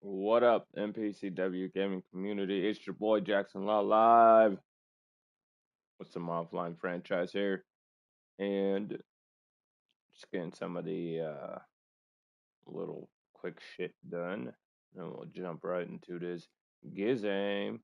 What up, MPCW gaming community? It's your boy Jackson Law live with some offline franchise here, and just getting some of the little quick shit done. And we'll jump right into this gizame.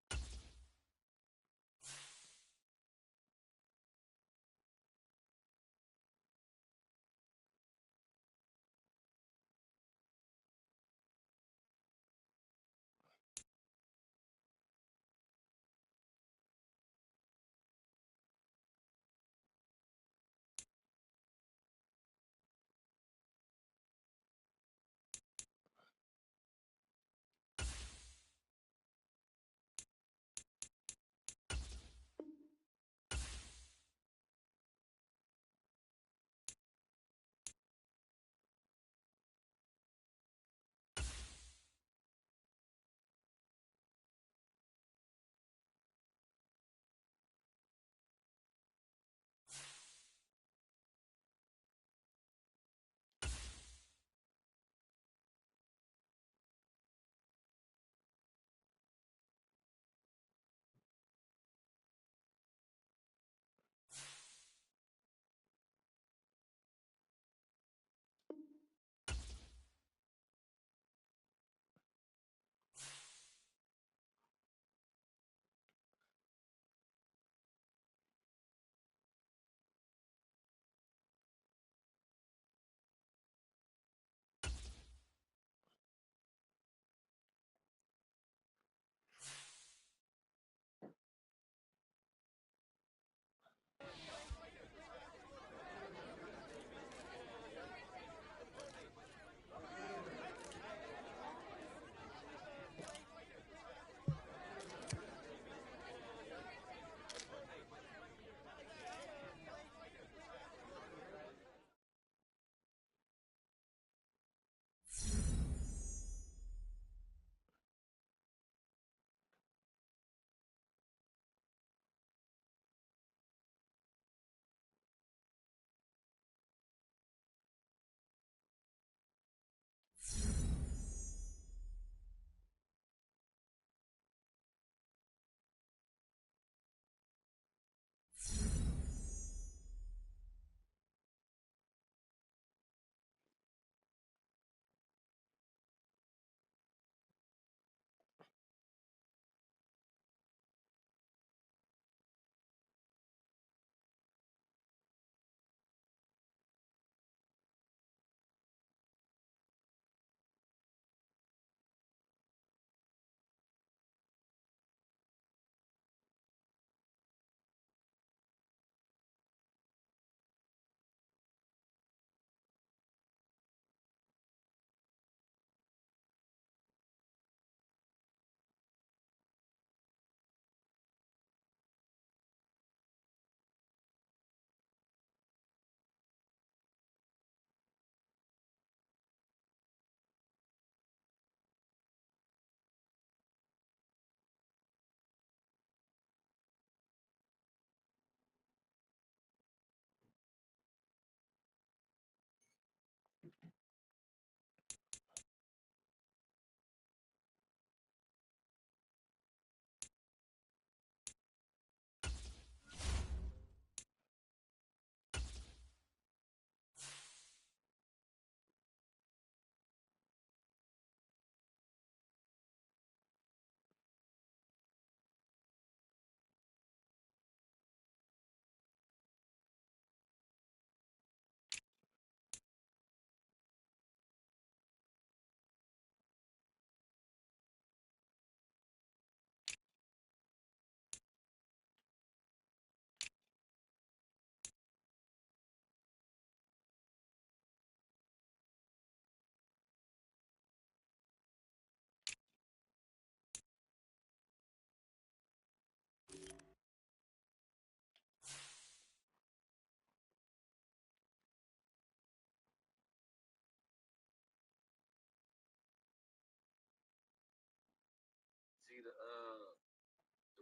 See the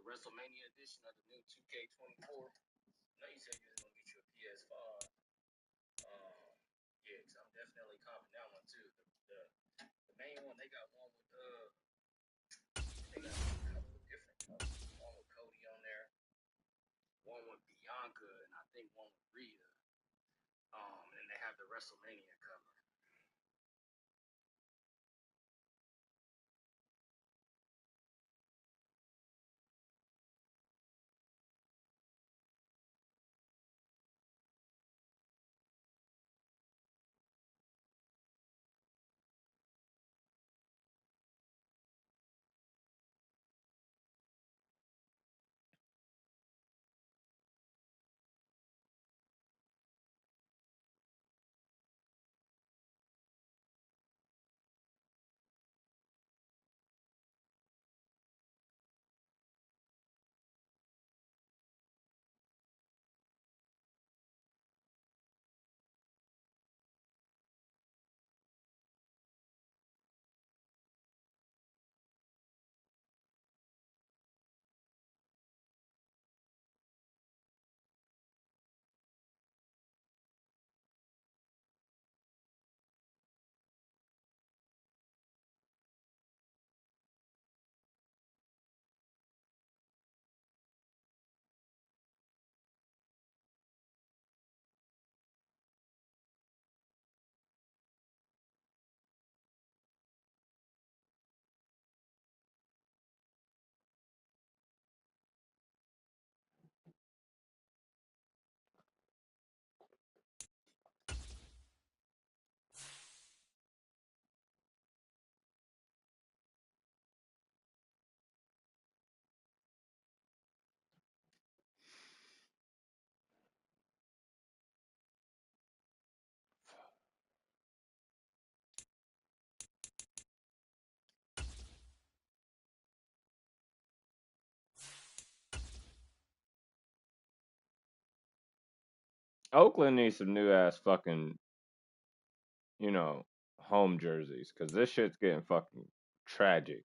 WrestleMania edition of the new 2K24. I know you said you was gonna get you a PS5. Yeah, cause I'm definitely copping that one too. The main one they got one with think one with Rhea. And they have the WrestleMania cover. Oakland needs some new ass fucking, you know, home jerseys because this shit's getting fucking tragic.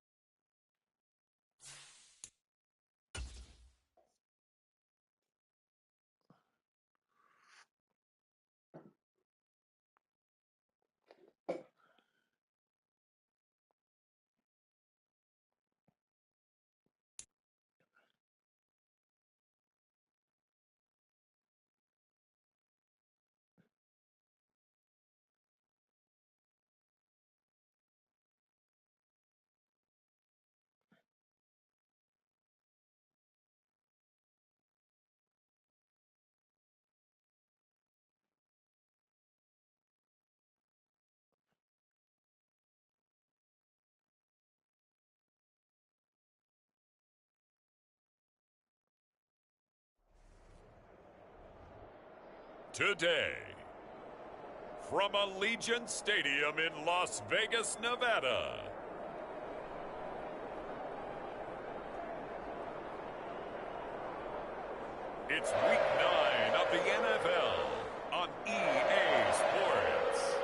Today, from Allegiant Stadium in Las Vegas, Nevada, it's Week 9 of the NFL on EA Sports.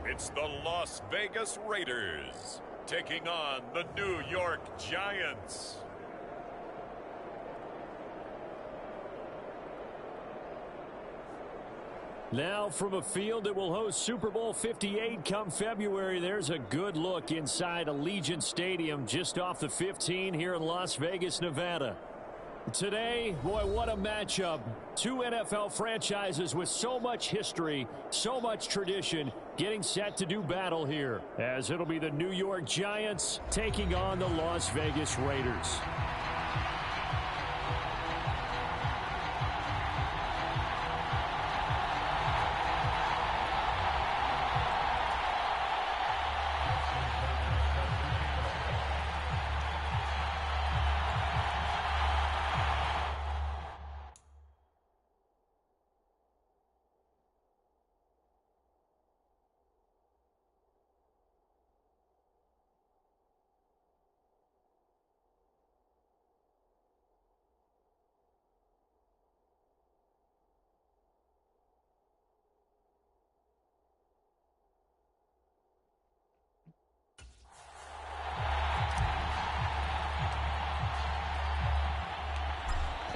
It's the Las Vegas Raiders taking on the New York Giants. Now from a field that will host Super Bowl 58 come February, there's a good look inside Allegiant Stadium just off the 15 here in Las Vegas, Nevada. Today, boy, what a matchup. Two NFL franchises with so much history, so much tradition, getting set to do battle here, as it'll be the New York Giants taking on the Las Vegas Raiders.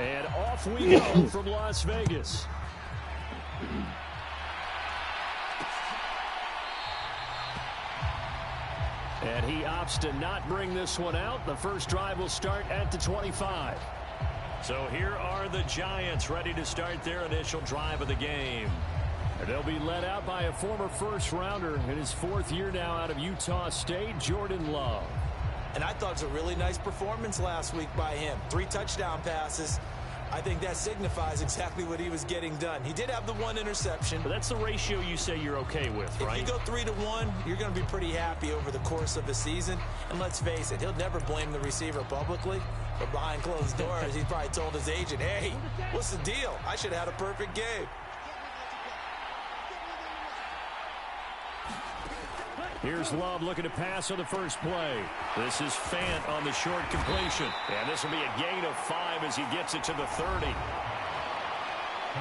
And off we go from Las Vegas. And he opts to not bring this one out. The first drive will start at the 25. So here are the Giants ready to start their initial drive of the game. And they'll be led out by a former first-rounder in his 4th year now out of Utah State, Jordan Love. And I thought it was a really nice performance last week by him. 3 touchdown passes. I think that signifies exactly what he was getting done. He did have the 1 interception. But that's the ratio you say you're okay with, right? If you go 3-1, you're going to be pretty happy over the course of the season. And let's face it, he'll never blame the receiver publicly. But behind closed doors, he probably told his agent, hey, what's the deal? I should have had a perfect game. Here's Love looking to pass on the first play. This is Fant on the short completion. And this will be a gain of 5 as he gets it to the 30.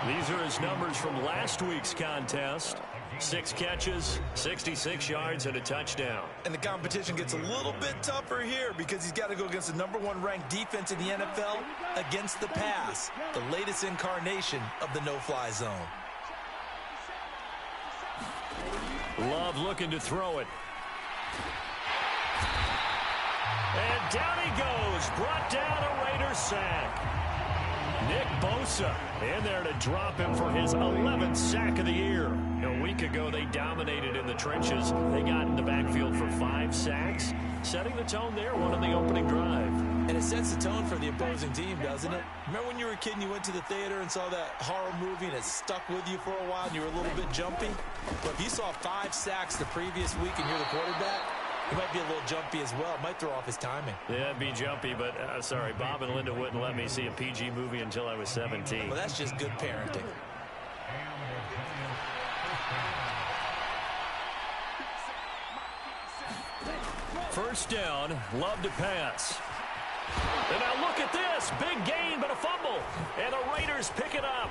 These are his numbers from last week's contest. 6 catches, 66 yards, and a touchdown. And the competition gets a little bit tougher here because he's got to go against the #1 ranked defense in the NFL against the pass, the latest incarnation of the no-fly zone. Love looking to throw it. And down he goes. Brought down a Raider sack. Nick Bosa in there to drop him for his 11th sack of the year. A week ago, they dominated in the trenches. They got in the backfield for 5 sacks, setting the tone there, one on the opening drive. And it sets the tone for the opposing team, doesn't it? Remember when you were a kid and you went to the theater and saw that horror movie and it stuck with you for a while and you were a little bit jumpy? But if you saw 5 sacks the previous week and you're the quarterback, he might be a little jumpy as well. It might throw off his timing. Yeah, it'd be jumpy, but sorry, Bob and Linda wouldn't let me see a PG movie until I was 17. Well, that's just good parenting. First down, Love to pass. And now look at this. Big gain, but a fumble. And the Raiders pick it up.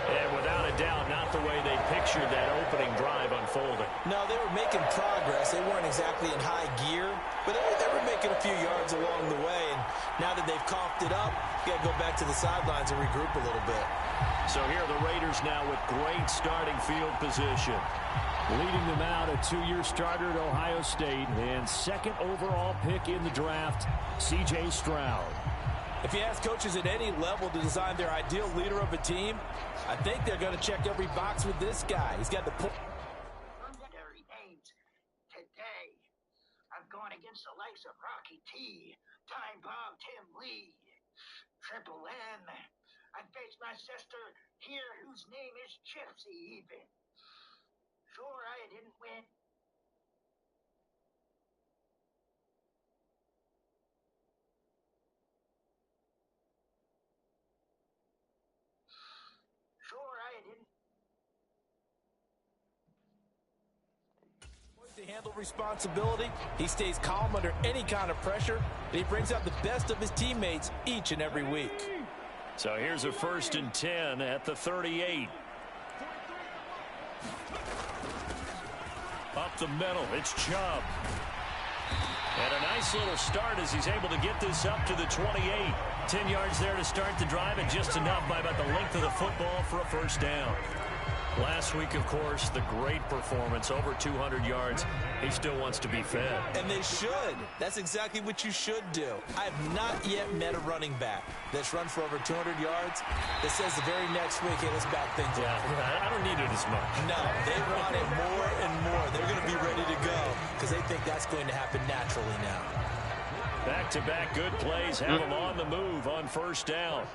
And without a doubt, not the way they pictured that opening drive unfolding. No, they were making progress. They weren't exactly in high gear, but they were making a few yards along the way. And now that they've coughed it up, you got to go back to the sidelines and regroup a little bit. So here are the Raiders now with great starting field position. Leading them out, a 2-year starter at Ohio State and 2nd overall pick in the draft, C.J. Stroud. If you ask coaches at any level to design their ideal leader of a team, I think they're going to check every box with this guy. He's got the legendary names. Today, I've gone against the likes of Rocky T, Time Bomb Tim Lee, Triple M. I faced my sister here, whose name is Gypsy even. Sure, I didn't win. To handle responsibility, he stays calm under any kind of pressure, and he brings out the best of his teammates each and every week. So here's a 1st and 10 at the 38. Up the middle, it's Chubb. And a nice little start as he's able to get this up to the 28. 10 yards there to start the drive, and just enough by about the length of the football for a first down. Last week, of course, the great performance, over 200 yards. He still wants to be fed. And they should. That's exactly what you should do. I have not yet met a running back that's run for over 200 yards that says the very next week, hey, let's back things up. I don't need it as much. No, they want it more and more. They're going to be ready to go because they think that's going to happen naturally now. Back-to-back good plays have him on the move on first down.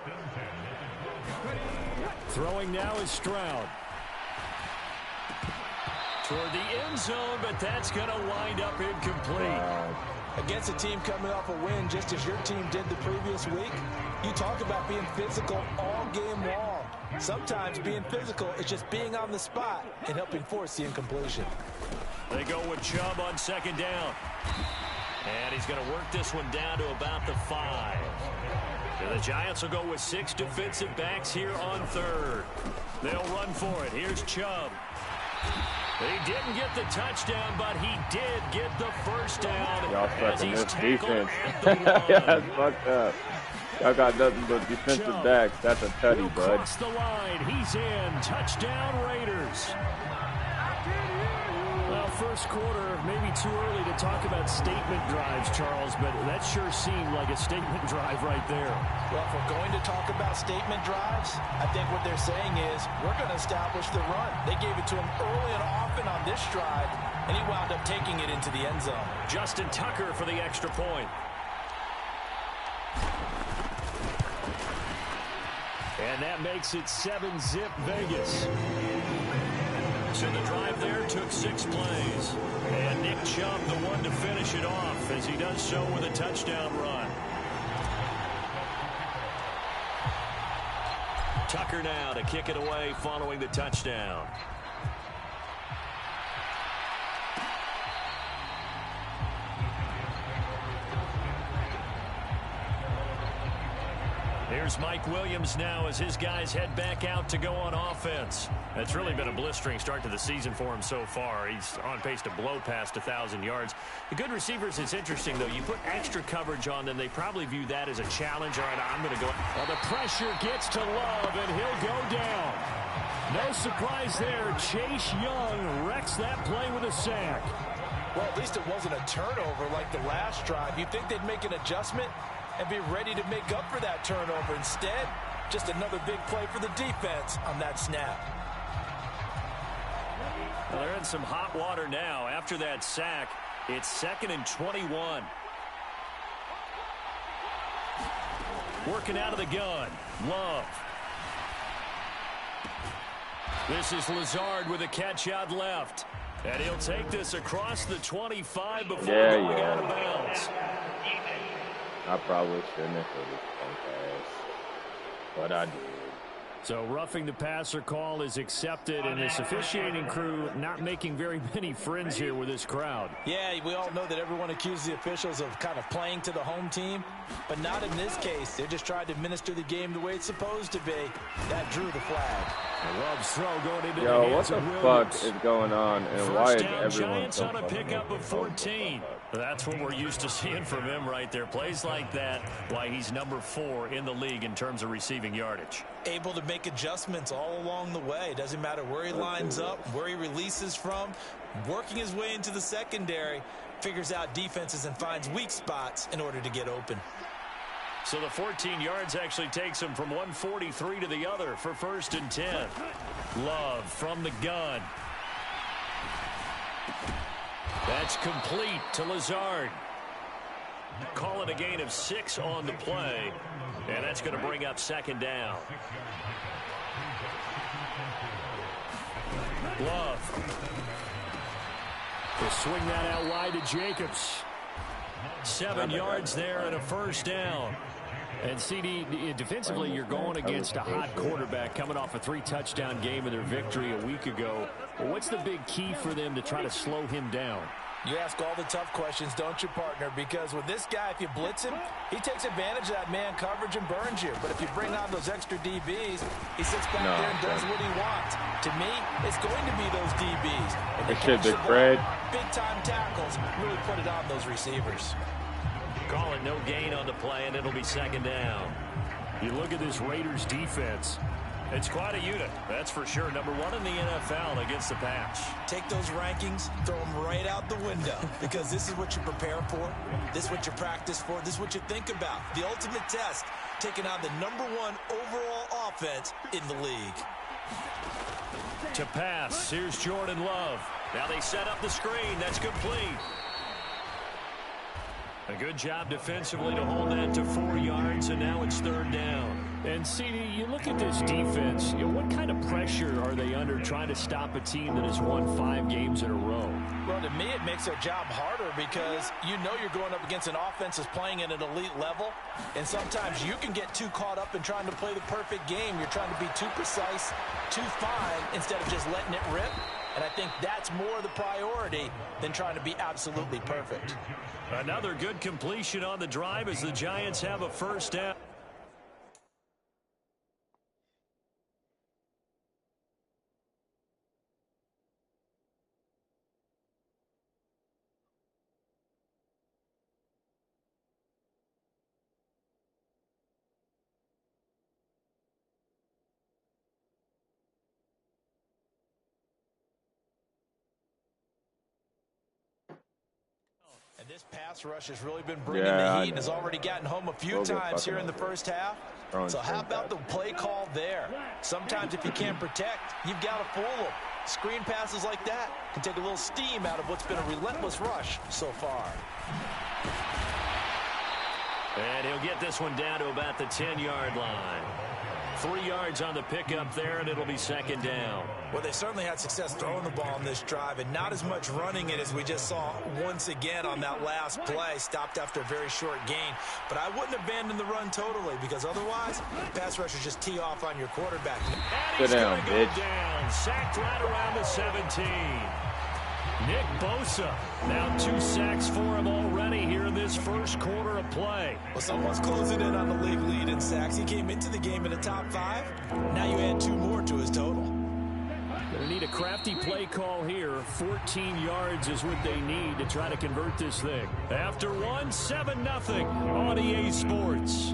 Throwing now is Stroud. Toward the end zone, but that's going to wind up incomplete. Against a team coming off a win, just as your team did the previous week, you talk about being physical all game long. Sometimes being physical is just being on the spot and helping force the incompletion. They go with Chubb on 2nd down. And he's going to work this one down to about the 5. And the Giants will go with 6 defensive backs here on 3rd. They'll run for it. Here's Chubb. He didn't get the touchdown, but he did get the first down. Y'all as sucking he's this tackled defense. at the Yeah, 1. it's fucked up. Y'all got nothing but defensive backs. That's a tutty, He'll bud. cross the line. He's in. Touchdown, Raiders. Well, first quarter, maybe too early to talk about statement drives, Charles, but that sure seemed like a statement drive right there. Well, if we're going to talk about statement drives, I think what they're saying is we're going to establish the run. They gave it to him early and often on this drive, and he wound up taking it into the end zone. Justin Tucker for the extra point. And that makes it 7-zip Vegas. So the drive there took 6 plays. And Nick Chubb, the one to finish it off, as he does so with a touchdown run. Tucker now to kick it away following the touchdown. Here's Mike Williams now as his guys head back out to go on offense. It's really been a blistering start to the season for him so far. He's on pace to blow past 1,000 yards. The good receivers, it's interesting, though. You put extra coverage on them, they probably view that as a challenge. All right, I'm going to go. Well, the pressure gets to Love, and he'll go down. No surprise there. Chase Young wrecks that play with a sack. Well, at least it wasn't a turnover like the last drive. You'd think they'd make an adjustment and be ready to make up for that turnover. Instead, just another big play for the defense on that snap. Well, they're in some hot water now. After that sack, it's 2nd and 21. Working out of the gun. Love. This is Lazard with a catch out left. And he'll take this across the 25 before going out of bounds. I probably shouldn't have hit it pass, but I did. So roughing the passer call is accepted, and this officiating crew not making very many friends here with this crowd. Yeah, we all know that everyone accuses the officials of kind of playing to the home team, but not in this case. They're just trying to administer the game the way it's supposed to be. That drew the flag. Love's throw going into Yo, the what hands the of fuck Williams. is going on, and First why is down, everyone Giants so on a pickup of 14. That's what we're used to seeing from him right there. Plays like that, why he's number 4 in the league in terms of receiving yardage. Able to make adjustments all along the way. Doesn't matter where he lines up, where he releases from, working his way into the secondary, figures out defenses and finds weak spots in order to get open. So the 14 yards actually takes him from 143 to the other for 1st and 10. Love from the gun. That's complete to Lazard. Call it a gain of 6 on the play, and that's going to bring up 2nd down. Love. To swing that out wide to Jacobs. 7 yards there and a 1st down. And CD, defensively, you're going against a hot quarterback coming off a 3-touchdown game in their victory a week ago. Well, what's the big key for them to try to slow him down? You ask all the tough questions, don't you, partner? Because with this guy, if you blitz him, he takes advantage of that man coverage and burns you. But if you bring on those extra DBs, he sits back there and does what he wants. To me, it's going to be those DBs. And they catch the ball, big-time tackles, really put it on those receivers. Call it no gain on the play, and it'll be 2nd down. You look at this Raiders defense. It's quite a unit, that's for sure. Number 1 in the NFL against the pass. Take those rankings, throw them right out the window, because this is what you prepare for, this is what you practice for, this is what you think about. The ultimate test, taking on the number 1 overall offense in the league. To pass, here's Jordan Love. Now they set up the screen, that's complete. A good job defensively to hold that to 4 yards, and now it's 3rd down. And, CD, you look at this defense, what kind of pressure are they under trying to stop a team that has won 5 games in a row? Well, to me, it makes their job harder because you know you're going up against an offense that's playing at an elite level, and sometimes you can get too caught up in trying to play the perfect game. You're trying to be too precise, too fine, instead of just letting it rip. And I think that's more the priority than trying to be absolutely perfect. Another good completion on the drive as the Giants have a 1st down. And this pass rush has really been bringing Yeah, the I heat and has know. already gotten home a few We'll get times here fucking in the over it. first half. Throwing So how screen about the passes. play call there? Sometimes if you can't protect, you've got to fool them. Screen passes like that can take a little steam out of what's been a relentless rush so far. And he'll get this one down to about the 10-yard line. 3 yards on the pickup there, and it'll be second down. Well, they certainly had success throwing the ball on this drive, and not as much running it as we just saw once again on that last play. Stopped after a very short gain. But I wouldn't abandon the run totally, because otherwise, pass rushers just tee off on your quarterback. And Sit he's down, going to go bitch. down. Sacked right around the 17. Nick Bosa, now 2 sacks for him already here in this first quarter of play. Well, someone's closing in on the league lead in sacks. He came into the game in the top 5. Now you add 2 more to his total. Going to need a crafty play call here. 14 yards is what they need to try to convert this thing. After one, 7-0 on EA Sports.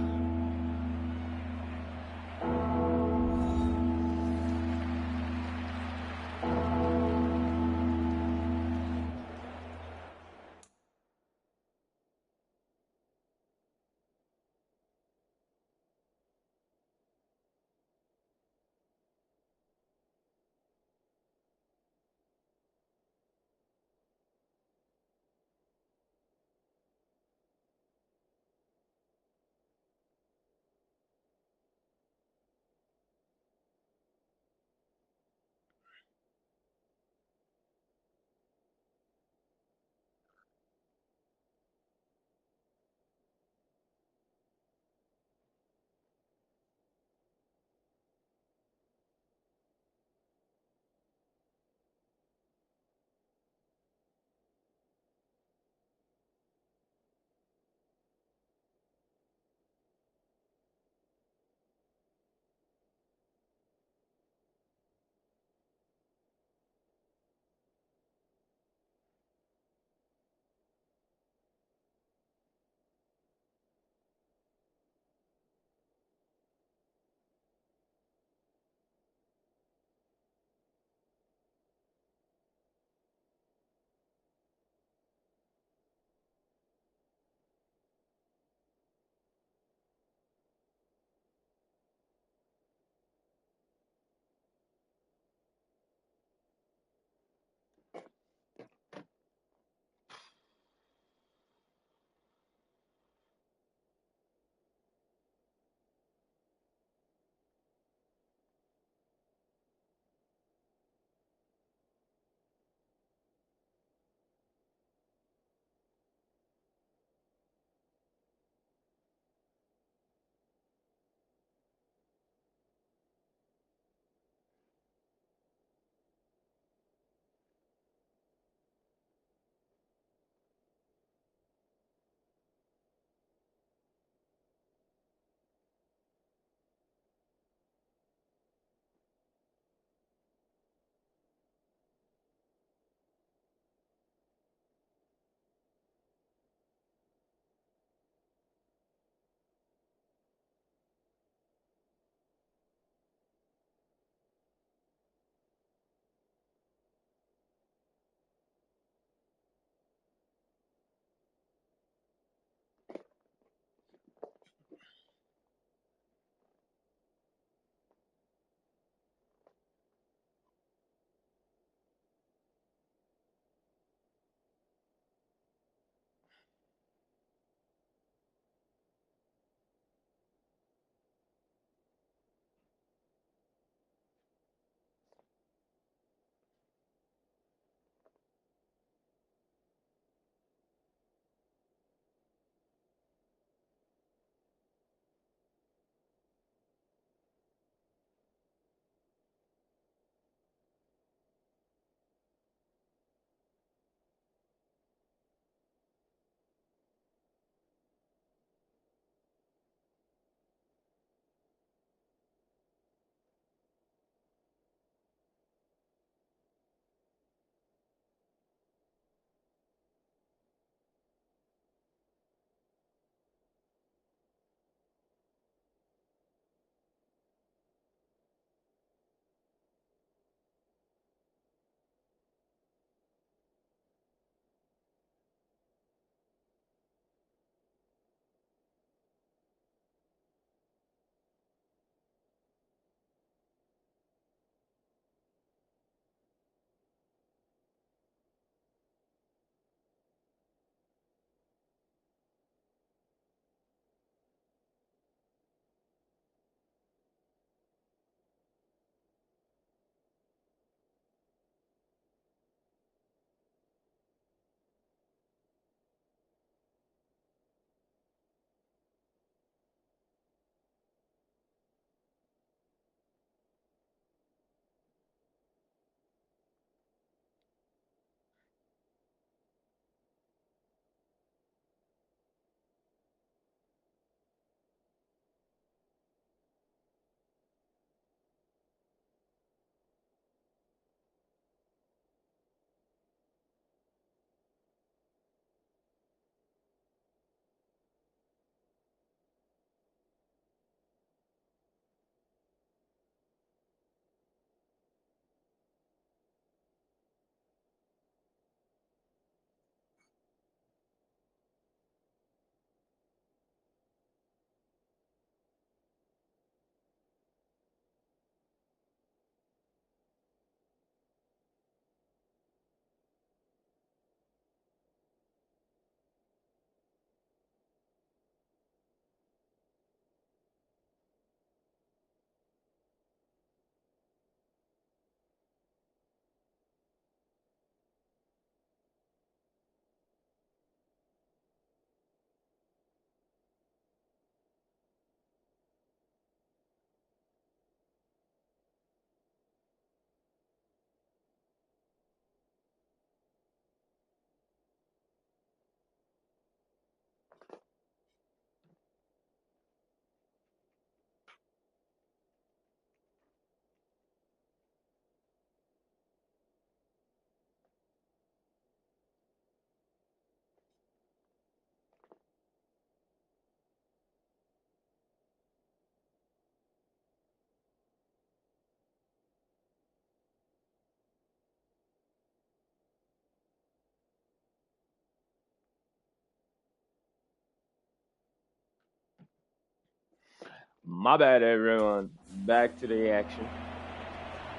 My bad, everyone. Back to the action.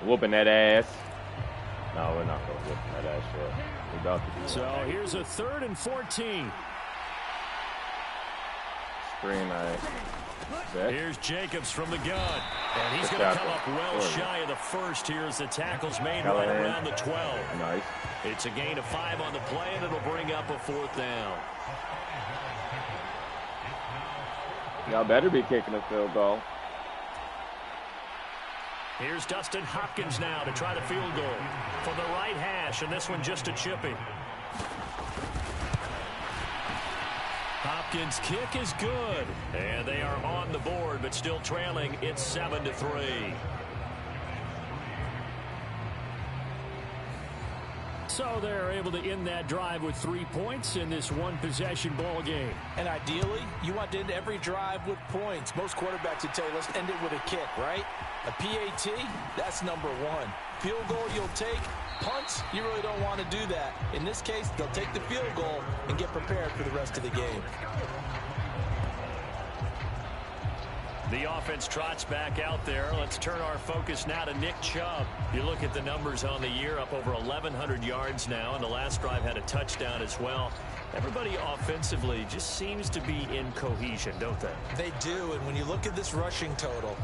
Whooping that ass. No, we're not going to whoop that ass yet. We're about to do So that. here's a 3rd and 14. Screen I. Here's Jacobs from the gun. And he's going to come up well shy of the first here as the tackle's made right around the 12. Nice. It's a gain of 5 on the play, and it'll bring up a 4th down. Y'all better be kicking a field goal. Here's Dustin Hopkins now to try the field goal from the right hash, and this one just a chippy. Hopkins' kick is good, and they are on the board, but still trailing. It's 7-3. So they're able to end that drive with 3 points in this one-possession ball game. And ideally, you want to end every drive with points. Most quarterbacks would tell you, let's end it with a kick, right? A PAT, that's number 1. Field goal you'll take. Punts, you really don't want to do that. In this case, they'll take the field goal and get prepared for the rest of the game. The offense trots back out there. Let's turn our focus now to Nick Chubb. You look at the numbers on the year, up over 1,100 yards now, and the last drive had a touchdown as well. Everybody offensively just seems to be in cohesion, don't they? They do, and when you look at this rushing total,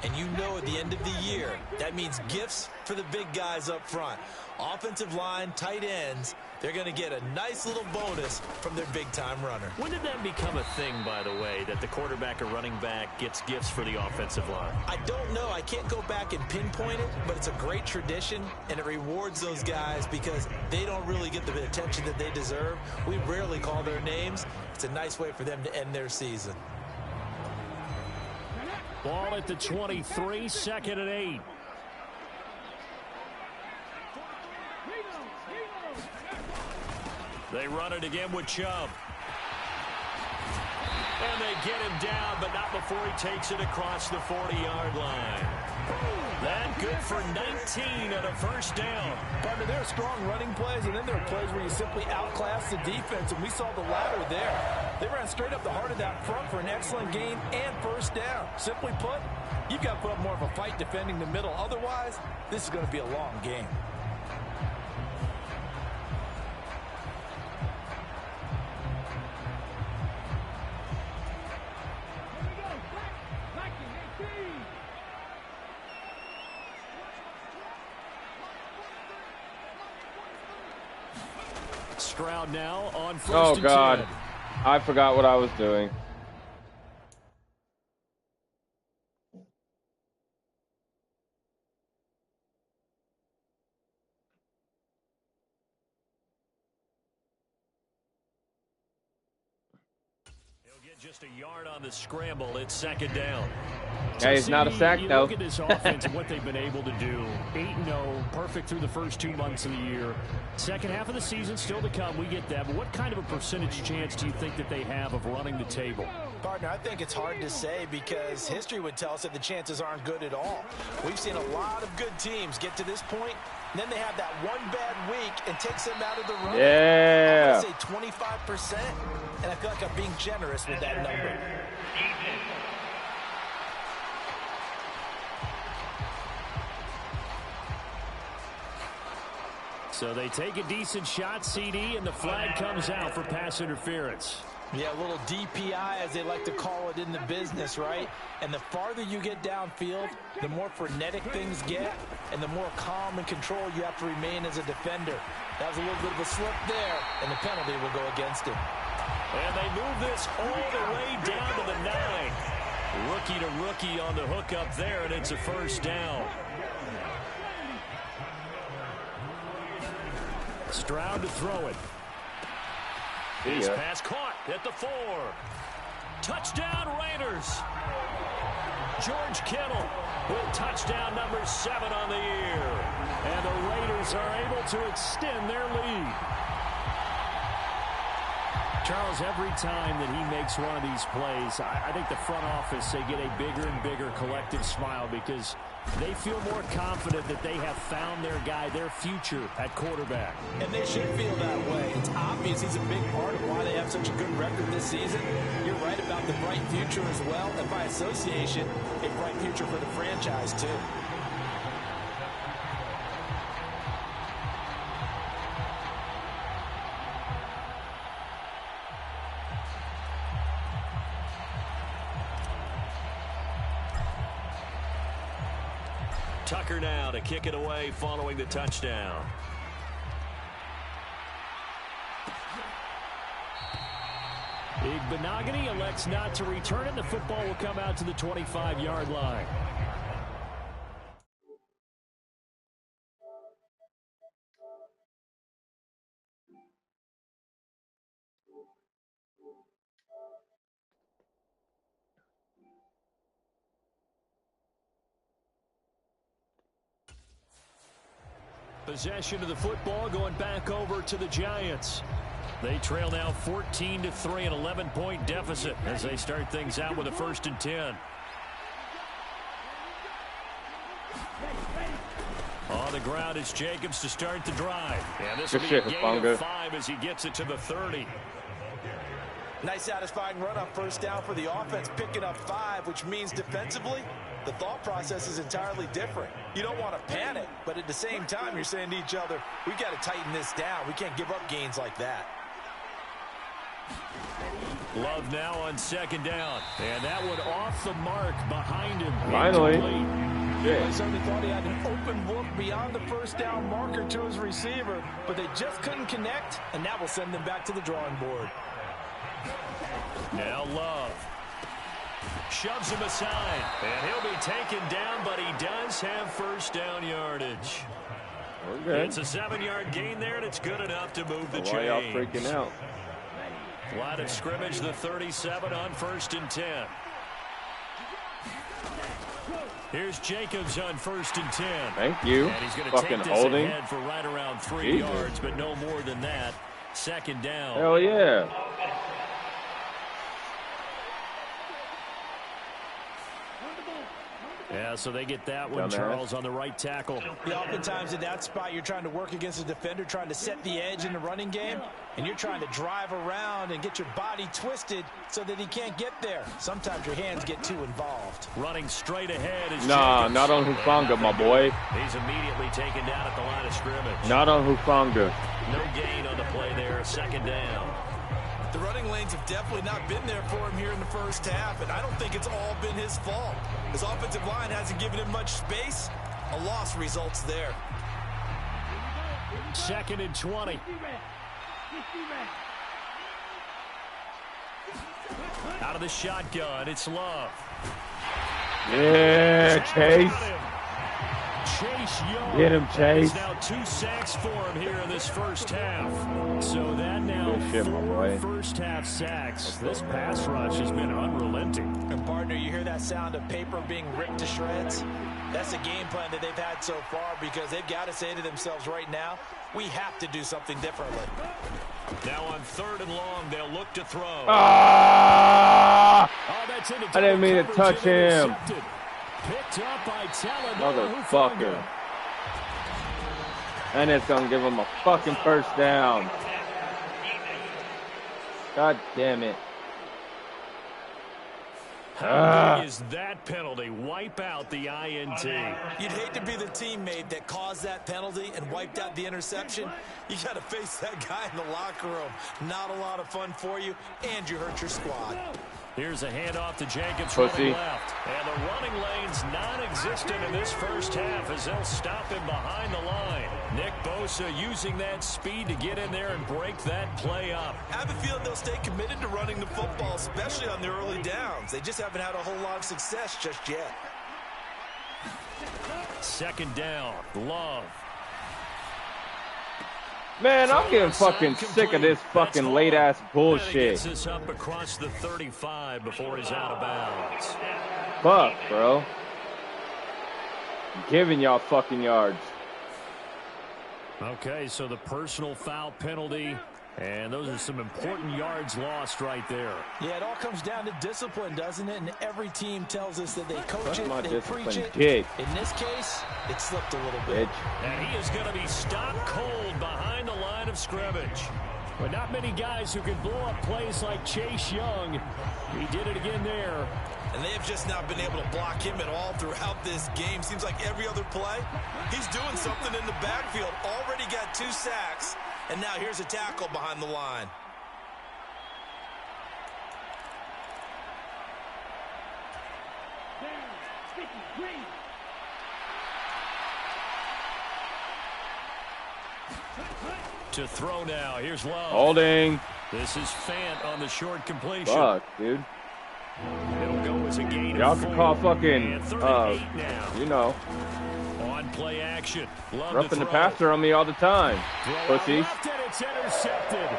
and you know at the end of the year, that means gifts for the big guys up front. Offensive line, tight ends, they're going to get a nice little bonus from their big-time runner. When did that become a thing, by the way, that the quarterback or running back gets gifts for the offensive line? I don't know. I can't go back and pinpoint it, but it's a great tradition, and it rewards those guys because they don't really get the attention that they deserve. We rarely call their names. It's a nice way for them to end their season. Ball at the 23, 2nd and 8. They run it again with Chubb. And they get him down, but not before he takes it across the 40-yard line. That good for 19 and a 1st down. Partner, there are strong running plays, and then there are plays where you simply outclass the defense, and we saw the latter there. They ran straight up the heart of that front for an excellent gain and 1st down. Simply put, you've got to put up more of a fight defending the middle. Otherwise, this is going to be a long game. Stroud now on 1st Oh, and God. 10. I forgot what I was doing. He'll get just a yard on the scramble. It's 2nd down. Hey, it's not a sack, you though. Look at this offense and what they've been able to do. 8-0, perfect through the first 2 months of the year. Second half of the season still to come. We get that. But what kind of a percentage chance do you think that they have of running the table? Partner, I think it's hard to say because history would tell us that the chances aren't good at all. We've seen a lot of good teams get to this point, and then they have that one bad week and takes them out of the run. Yeah. I'm going to say 25%, and I feel like I'm being generous with that number. So they take a decent shot, CD, and the flag comes out for pass interference. Yeah, a little DPI, as they like to call it in the business, right? And the farther you get downfield, the more frenetic things get, and the more calm and control you have to remain as a defender. That was a little bit of a slip there, and the penalty will go against him. And they move this all the way down to the 9. Rookie to rookie on the hook up there, and it's a 1st down. Stroud to throw it. His pass caught at the 4. Touchdown Raiders. George Kittle with touchdown number 7 on the year. And the Raiders are able to extend their lead. Charles, every time that he makes one of these plays, I think the front office, they get a bigger and bigger collective smile because they feel more confident that they have found their guy, their future at quarterback. And they should feel that way. It's obvious he's a big part of why they have such a good record this season. You're right about the bright future as well, and by association, a bright future for the franchise too. Tucker now to kick it away following the touchdown. Benogany elects not to return it. The football will come out to the 25-yard line. Possession of the football going back over to the Giants. They trail now 14-3, an 11-point deficit as they start things out with a 1st and 10. On the ground, it's Jacobs to start the drive. And this will be a gain of 5 as he gets it to the 30. Nice satisfying run on 1st down for the offense, picking up 5, which means defensively, the thought process is entirely different. You don't want to panic, but at the same time, you're saying to each other, we got to tighten this down. We can't give up gains like that. Love now on 2nd down. And that one off the mark behind him. Finally. I certainly thought he had an open look beyond the 1st down marker to his receiver, but they just couldn't connect, and that will send them back to the drawing board. Now Love shoves him aside, and he'll be taken down, but he does have 1st down yardage. Okay. It's a 7-yard gain there, and it's good enough to move the chains. Why y'all freaking out? Line of scrimmage, the 37 on 1st and 10. Here's Jacobs on 1st and 10. Thank you. And he's going to take this holding. ahead for right around 3 yards, but no more than that. 2nd down. Hell yeah. Yeah, so they get that one, Charles, on the right tackle. Yeah, oftentimes in that spot, you're trying to work against a defender, trying to set the edge in the running game, and you're trying to drive around and get your body twisted so that he can't get there. Sometimes your hands get too involved. Running straight ahead is Nah, Jacobs. not on Hufanga, my boy. He's immediately taken down at the line of scrimmage. Not on Hufanga. No gain on the play there, 2nd down. The running lanes have definitely not been there for him here in the 1st half, and I don't think it's all been his fault. His offensive line hasn't given him much space. A loss results there. 2nd and 20. Out of the shotgun, it's Love. Yeah, Chase. Chase Young. Get him, Chase. It's now 2 sacks for him here in this 1st half. So that now Good shit, my 4 boy. 1st half sacks. This pass rush has been unrelenting. And partner, you hear that sound of paper being ripped to shreds? That's the game plan that they've had so far because they've got to say to themselves right now, we have to do something differently. Now on 3rd and long, they'll look to throw. Ah! Oh, that's into I didn't mean to touch him. Intercepted. Picked up by Talanoa Motherfucker. And it's going to give him a fucking 1st down. God damn it. How big is that penalty? Wipe out the INT. You'd hate to be the teammate that caused that penalty and wiped out the interception. You got to face that guy in the locker room. Not a lot of fun for you, and you hurt your squad. Here's a handoff to Jacobs Pussy. running left. And the running lane's non-existent in this 1st half as they'll stop him behind the line. Nick Bosa using that speed to get in there and break that play up. I have a feeling they'll stay committed to running the football, especially on the early downs. They just haven't had a whole lot of success just yet. 2nd down, Love. Man, I'm getting fucking sick of this fucking late-ass bullshit. Gets this up across the 35 before he's out of bounds. Fuck, bro. I'm giving y'all fucking yards. Okay, so the personal foul penalty And those are some important yards lost right there. Yeah, it all comes down to discipline, doesn't it? And every team tells us that they coach it, they preach it. In this case, it slipped a little bit. And he is going to be stopped cold behind the line of scrimmage. But not many guys who can blow up plays like Chase Young. He did it again there. And they have just not been able to block him at all throughout this game. Seems like every other play, he's doing something in the backfield. Already got 2 sacks. And now here's a tackle behind the line. To throw now. Here's Love. Holding. This is Fant on the short completion. Fuck, dude. It'll go as a gain of 4. Y'all can call fucking, now. you know. On play action. Roughing the passer on me all the time. Pussies. Left and it's intercepted.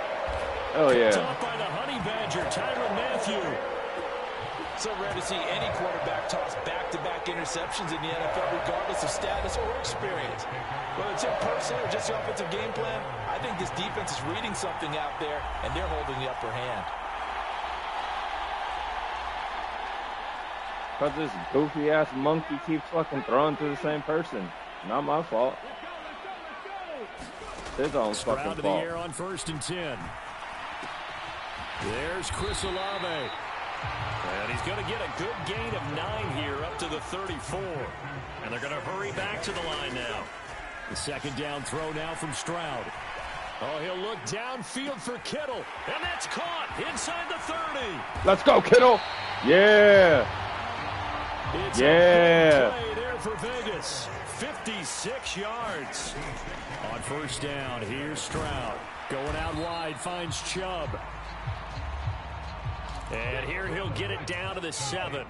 Oh, yeah. Picked off by the Honey Badger, Tyrann Mathieu. So rare to see any quarterback toss back-to-back interceptions in the NFL, regardless of status or experience. Whether it's impersonal or just the offensive game plan, I think this defense is reading something out there, and they're holding the upper hand. Because this goofy-ass monkey keeps fucking throwing to the same person. Not my fault. His own fucking fault. To the air on 1st and 10. There's Chris Olave. And he's going to get a good gain of 9 here up to the 34. And they're going to hurry back to the line now. The second down throw now from Stroud. Oh, he'll look downfield for Kittle. And that's caught inside the 30. Let's go, Kittle. Yeah. It's a big play there for Vegas. 56 yards. On 1st down, here's Stroud. Going out wide, finds Chubb. And here he'll get it down to the 7.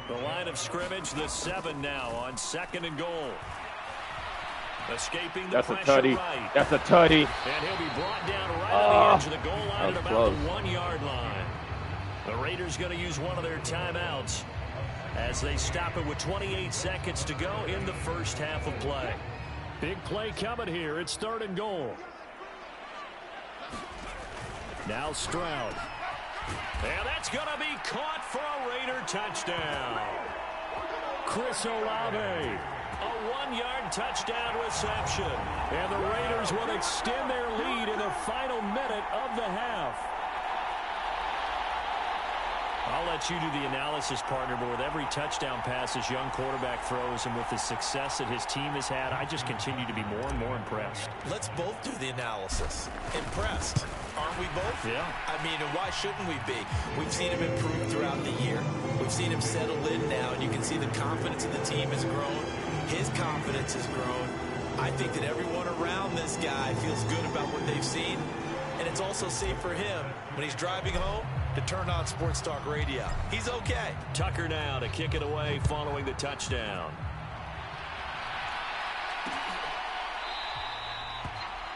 The line of scrimmage, the 7 now on 2nd and goal. Escaping the pressure right. That's a tutty. And he'll be brought down right on the edge of the goal line at about the 1-yard line. The Raiders going to use one of their timeouts as they stop it with 28 seconds to go in the first half of play. Big play coming here. It's 3rd and goal. Now Stroud. And that's going to be caught for a Raider touchdown. Chris Olave, a 1-yard touchdown reception. And the Raiders will extend their lead in the final minute of the half. I'll let you do the analysis, partner, but with every touchdown pass this young quarterback throws and with the success that his team has had, I just continue to be more and more impressed. Let's both do the analysis. Impressed. Aren't we both? Yeah. I mean, and why shouldn't we be? We've seen him improve throughout the year. We've seen him settle in now, and you can see the confidence of the team has grown. His confidence has grown. I think that everyone around this guy feels good about what they've seen, and it's also safe for him when he's driving home to turn on Sports Talk Radio. He's okay. Tucker now to kick it away following the touchdown.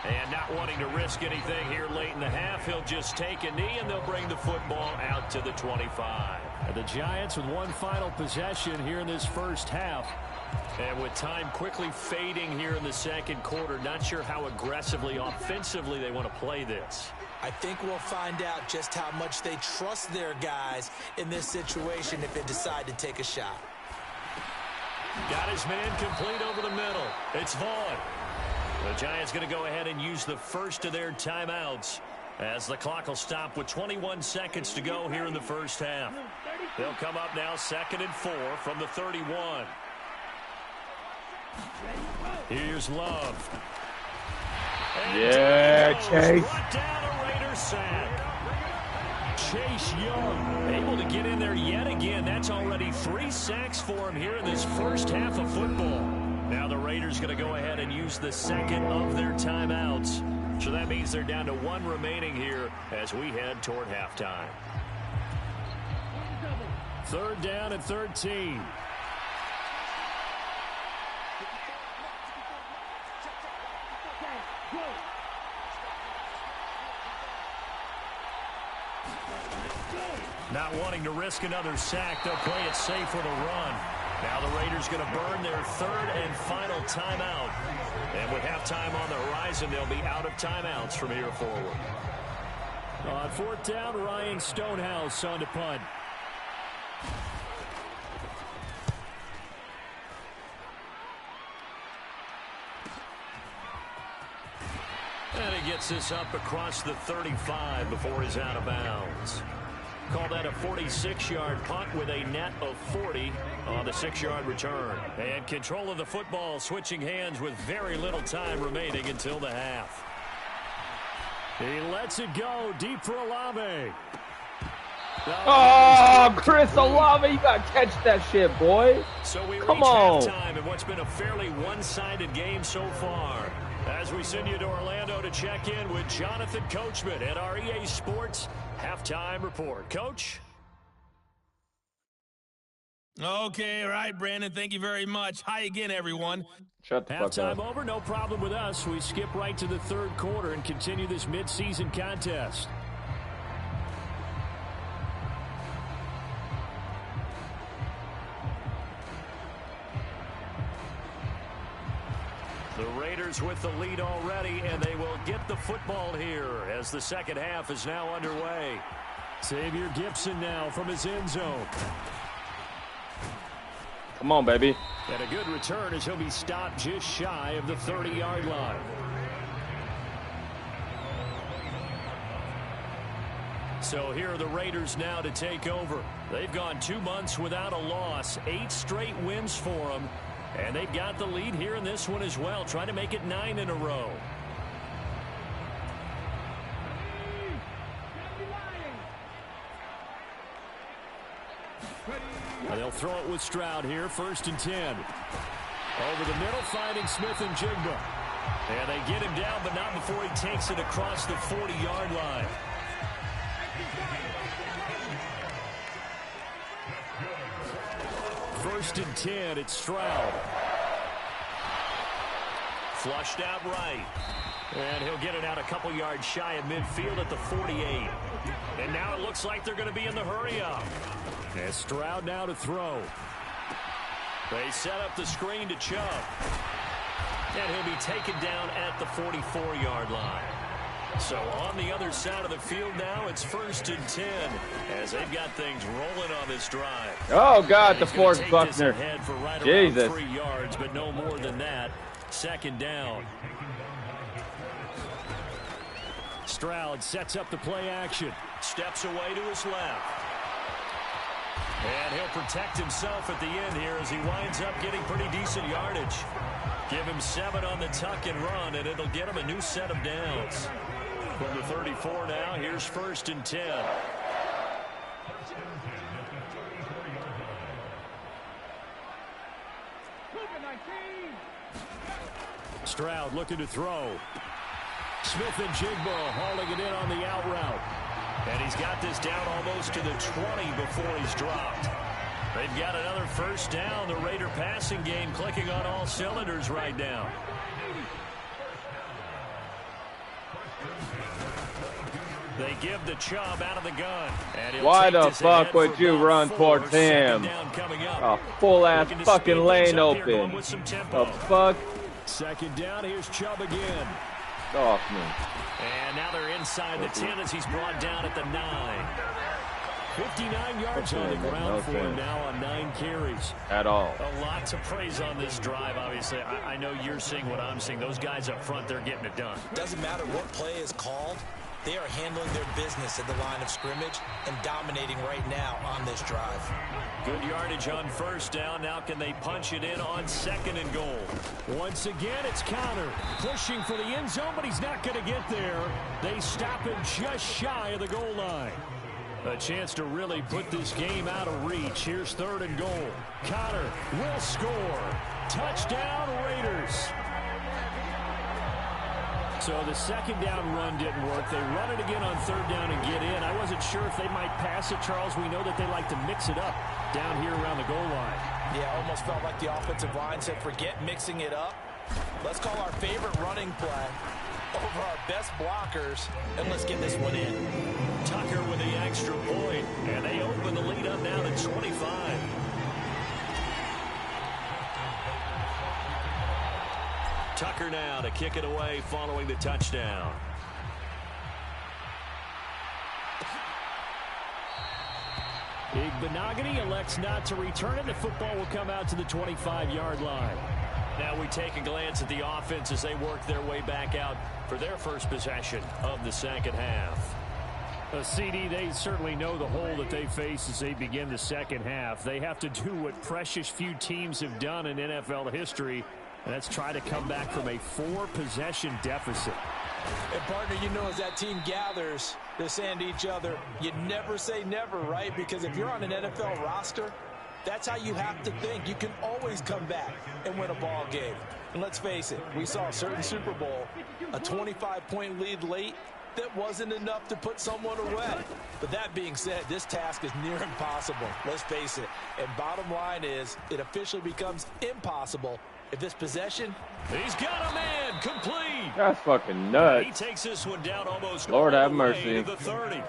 And not wanting to risk anything here late in the half, he'll just take a knee and they'll bring the football out to the 25. And the Giants with one final possession here in this first half. And with time quickly fading here in the second quarter, not sure how aggressively, offensively they want to play this. I think we'll find out just how much they trust their guys in this situation if they decide to take a shot. Got his man complete over the middle. It's Vaughn. The Giants going to go ahead and use the first of their timeouts as the clock will stop with 21 seconds to go here in the first half. They'll come up now 2nd and 4 from the 31. Here's Love. And Chase. Brought down a Raider sack. Chase Young able to get in there yet again. That's already 3 sacks for him here in this first half of football. Now the Raiders going to go ahead and use the second of their timeouts. So that means they're down to 1 remaining here as we head toward halftime. 3rd down and 13. Not wanting to risk another sack, they'll play it safe with a run. Now the Raiders going to burn their 3rd and final timeout. And with halftime on the horizon, they'll be out of timeouts from here forward. On fourth down, Ryan Stonehouse on to punt. And he gets this up across the 35 before he's out of bounds. Call that a 46-yard punt with a net of 40 on the 6-yard return. And control of the football switching hands with very little time remaining until the half. He lets it go deep for Olave. Oh, Chris Olave, you got to catch that shit, boy. So we Come reach on. halftime in what's been a fairly one-sided game so far. As we send you to Orlando to check in with Jonathan Coachman at our EA Sports Halftime Report. Coach? Okay, all right, Brandon. Thank you very much. Hi again, everyone. Shut the fuck Halftime up. over, no problem with us. We skip right to the third quarter and continue this midseason contest. The Raiders with the lead already, and they will get the football here as the second half is now underway. Xavier Gipson now from his end zone. Come on, baby. And a good return as he'll be stopped just shy of the 30-yard line. So here are the Raiders now to take over. They've gone 2 months without a loss, 8 straight wins for them. And they've got the lead here in this one as well, trying to make it 9 in a row. And they'll throw it with Stroud here, 1st and 10. Over the middle, finding Smith and Jigba. And they get him down, but not before he takes it across the 40-yard line. First and 10, it's Stroud. Flushed out right. And he'll get it out a couple yards shy of midfield at the 48. And now it looks like they're going to be in the hurry-up. And Stroud now to throw. They set up the screen to Chubb. And he'll be taken down at the 44-yard line. So on the other side of the field now, it's 1st and 10 as they've got things rolling on this drive. Oh, God, the fourth Buckner. For right Jesus. 3 yards, but no more than that. 2nd down. Stroud sets up the play action. Steps away to his left. And he'll protect himself at the end here as he winds up getting pretty decent yardage. Give him 7 on the tuck and run, and it'll get him a new set of downs. From the 34 now, here's 1st and 10. Stroud looking to throw. Smith and Jigba hauling it in on the out route. And he's got this down almost to the 20 before he's dropped. They've got another 1st down. The Raider passing game clicking on all cylinders right now. They give the Chubb out of the gun. Why the fuck would you run towards him? A full-ass fucking lane open. The fuck? 2nd down, here's Chubb again. Off me. And now they're inside the 10 as he's brought down at the 9. 59 yards on the ground for him now on 9 carries. At all. A lot to praise on this drive, obviously. I know you're seeing what I'm seeing. Those guys up front, they're getting it done. Doesn't matter what play is called. They are handling their business at the line of scrimmage and dominating right now on this drive. Good yardage on 1st down. Now can they punch it in on 2nd and goal? Once again, it's Connor pushing for the end zone, but he's not going to get there. They stop him just shy of the goal line. A chance to really put this game out of reach. Here's 3rd and goal. Connor will score. Touchdown, Raiders. So the 2nd down run didn't work. They run it again on 3rd down and get in. I wasn't sure if they might pass it, Charles. We know that they like to mix it up down here around the goal line. Yeah, almost felt like the offensive line said, forget mixing it up. Let's call our favorite running play over our best blockers, and let's get this one in. Tucker with the extra point, and they open the lead up now to 25. Tucker now to kick it away following the touchdown. Big Benogany elects not to return it. The football will come out to the 25-yard line. Now we take a glance at the offense as they work their way back out for their first possession of the second half. CD, they certainly know the hole that they face as they begin the second half. They have to do what precious few teams have done in NFL history, and that's try to come back from a 4-possession deficit. And, partner, you know, as that team gathers, they're saying to each other, you never say never, right? Because if you're on an NFL roster, that's how you have to think. You can always come back and win a ball game. And let's face it, we saw a certain Super Bowl, a 25-point lead late, that wasn't enough to put someone away. But that being said, this task is near impossible. Let's face it. And bottom line is, it officially becomes impossible if this possession... He's got a man, complete. That's fucking nuts. He takes this one down almost Lord all have the way mercy. to the 30.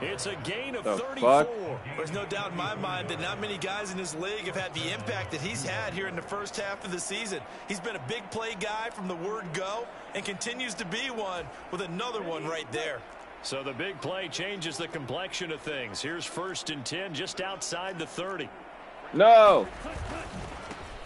It's a gain of The 34. fuck? There's no doubt in my mind that not many guys in this league have had the impact that he's had here in the first half of the season. He's been a big play guy from the word go and continues to be one with another one right there. So the big play changes the complexion of things. Here's 1st and 10 just outside the 30. No.